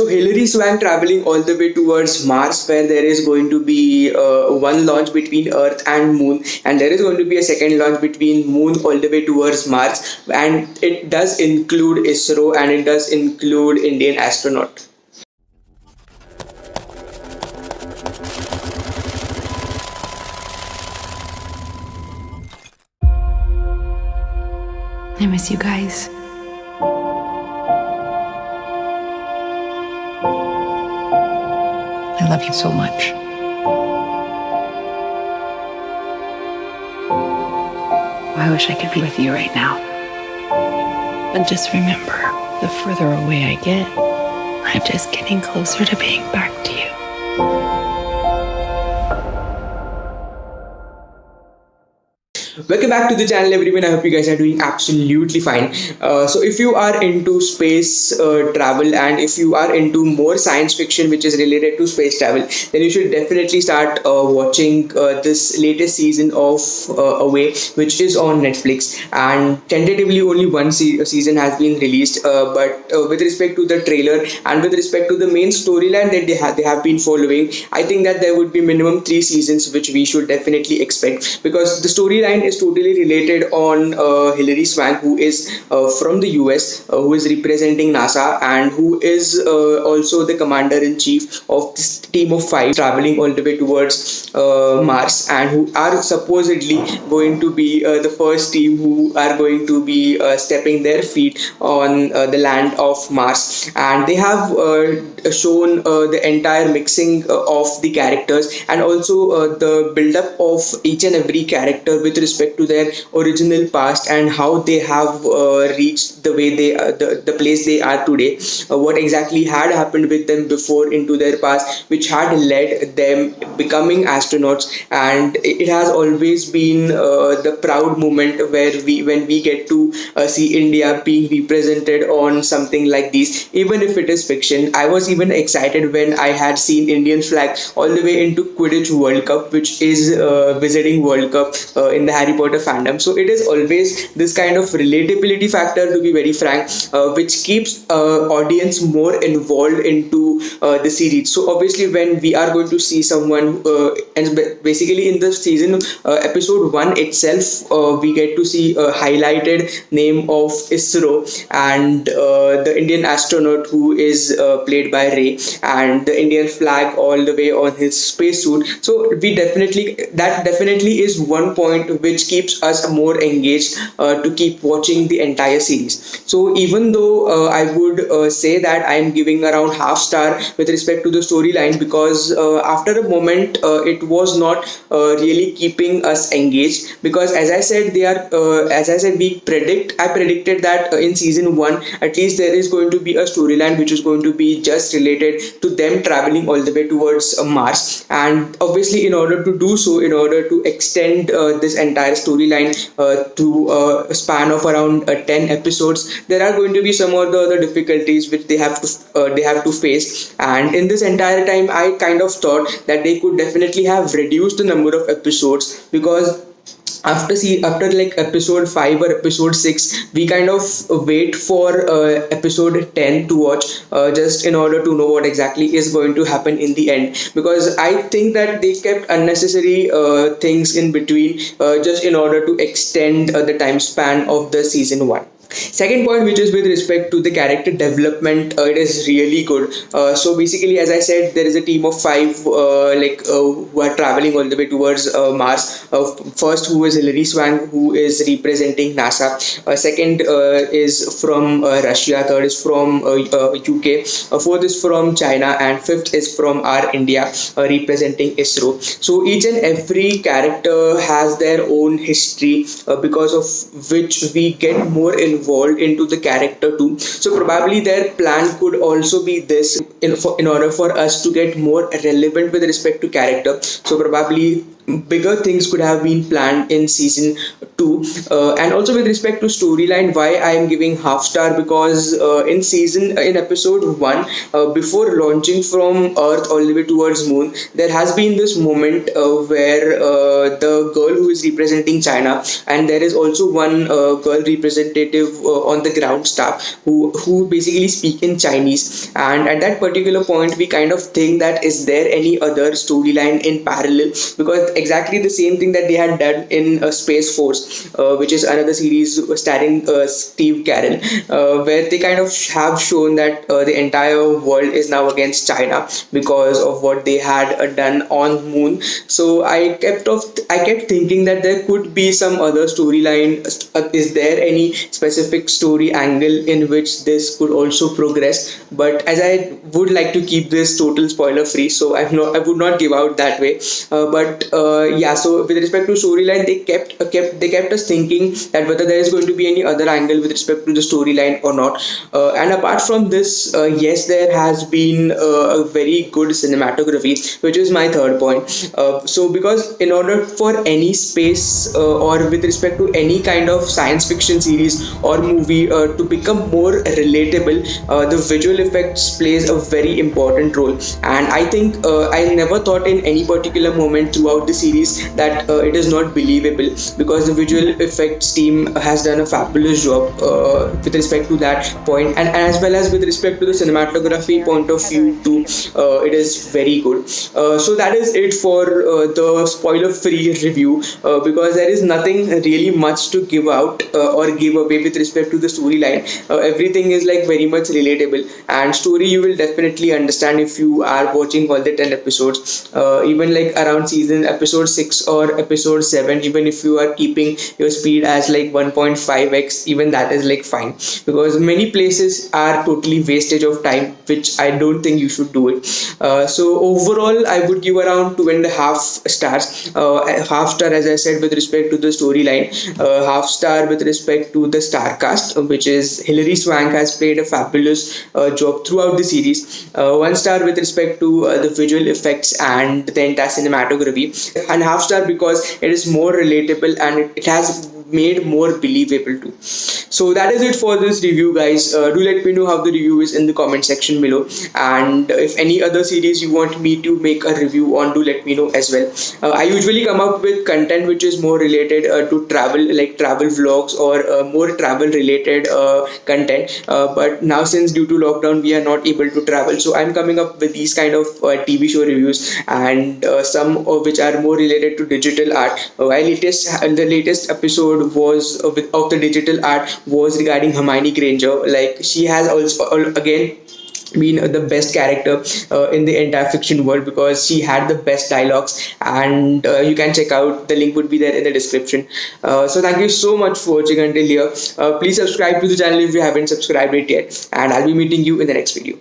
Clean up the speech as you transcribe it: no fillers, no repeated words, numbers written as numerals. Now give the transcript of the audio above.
So Hilary Swank traveling all the way towards Mars, where there is going to be one launch between Earth and Moon, and there is going to be a second launch between Moon all the way towards Mars, and it does include ISRO and it does include Indian astronaut. I miss you guys. I love you so much. I wish I could be with you right now. And just remember, the further away I get, I'm just getting closer to being back to you. Welcome back to the channel, everyone. I hope you guys are doing absolutely fine. So if you are into space travel, and if you are into more science fiction which is related to space travel, then you should definitely start watching this latest season of Away, which is on Netflix. And tentatively only one season has been released, but with respect to the trailer and with respect to the main storyline that they have been following, I think that there would be minimum 3 seasons which we should definitely expect, because the storyline is totally related on Hilary Swank, who is from the US, who is representing NASA and who is also the commander-in-chief of this team of 5 traveling all the way towards Mars, and who are supposedly going to be the first team who are going to be stepping their feet on the land of Mars. And they have shown the entire mixing of the characters, and also the build-up of each and every character with respect to their original past and how they have reached the way they the place they are today, what exactly had happened with them before into their past, which had led them becoming astronauts. And it has always been the proud moment where when we get to see India being represented on something like this, even if it is fiction. I was even excited when I had seen Indian flag all the way into Quidditch World Cup, which is visiting World Cup in the Harry Potter fandom. So it is always this kind of relatability factor, to be very frank, which keeps audience more involved into the series. So obviously when we are going to see someone, and basically in the season episode 1 itself, we get to see a highlighted name of ISRO and the Indian astronaut who is played by Ray, and the Indian flag all the way on his spacesuit. So that definitely is one point which keeps us more engaged to keep watching the entire series. So even though I would say that I'm giving around half star with respect to the storyline, because after a moment it was not really keeping us engaged, because as I said, I predicted that in season 1 at least there is going to be a storyline which is going to be just related to them traveling all the way towards Mars. And obviously in order to do so, in order to extend this entire storyline to a span of around 10 episodes, there are going to be some of the other difficulties which they have to face. And in this entire time, I kind of thought that they could definitely have reduced the number of episodes, because after like episode 5 or episode 6, we kind of wait for episode 10 to watch, just in order to know what exactly is going to happen in the end, because I think that they kept unnecessary things in between, just in order to extend the time span of the season 1. Second point, which is with respect to the character development, it is really good. So basically, as I said, there is a team of 5 who are traveling all the way towards Mars. First, who is Hilary Swank, who is representing NASA. Second is from Russia. Third is from UK. Fourth is from China, and fifth is from our India, representing ISRO. So each and every character has their own history, because of which we get more involved into the character too. So probably their plan could also be this, in order for us to get more relevant with respect to character. So probably bigger things could have been planned in season 2. And also with respect to storyline, why I am giving half star, because in episode 1, before launching from earth all the way towards moon, there has been this moment where the girl who is representing China, and there is also one girl representative on the ground staff who basically speak in Chinese. And at that particular point, we kind of think that is there any other storyline in parallel, because exactly the same thing that they had done in Space Force, which is another series starring Steve Carell, where they kind of have shown that the entire world is now against China because of what they had done on Moon. So I kept thinking that there could be some other storyline. Is there any specific story angle in which this could also progress? But as I would like to keep this total spoiler free, so I would not give out that way. But yeah, so with respect to storyline, they kept us thinking that whether there is going to be any other angle with respect to the storyline or not. And apart from this, yes, there has been a very good cinematography, which is my third point. So because in order for any space or with respect to any kind of science fiction series or movie to become more relatable, the visual effects plays a very important role. And I think I never thought in any particular moment throughout the series that it is not believable, because the visual effects team has done a fabulous job with respect to that point, and as well as with respect to the cinematography point of view too. It is very good. So that is it for the spoiler free review, because there is nothing really much to give out or give away with respect to the storyline. Everything is like very much relatable, and story you will definitely understand if you are watching all the 10 episodes, even like around season episode 6 or episode 7. Even if you are keeping your speed as like 1.5x, even that is like fine, because many places are totally wastage of time, which I don't think you should do it. So overall I would give around 2.5 stars. Half star, as I said, with respect to the storyline, half star with respect to the star cast, which is Hilary Swank has played a fabulous job throughout the series. 1 star with respect to the visual effects and the entire cinematography, and half star because it is more relatable and it has made more believable too. So that is it for this review, guys. Do let me know how the review is in the comment section below, and if any other series you want me to make a review on, do let me know as well. I usually come up with content which is more related to travel, like travel vlogs or more travel related content, but now since due to lockdown we are not able to travel, so I'm coming up with these kind of TV show reviews, and some of which are more related to digital art. The latest episode was of the digital art was regarding Hermione Granger. Like, she has also again been the best character in the entire fiction world, because she had the best dialogues, and you can check out, the link would be there in the description. So thank you so much for watching until here. Please subscribe to the channel if you haven't subscribed it yet, and I'll be meeting you in the next video.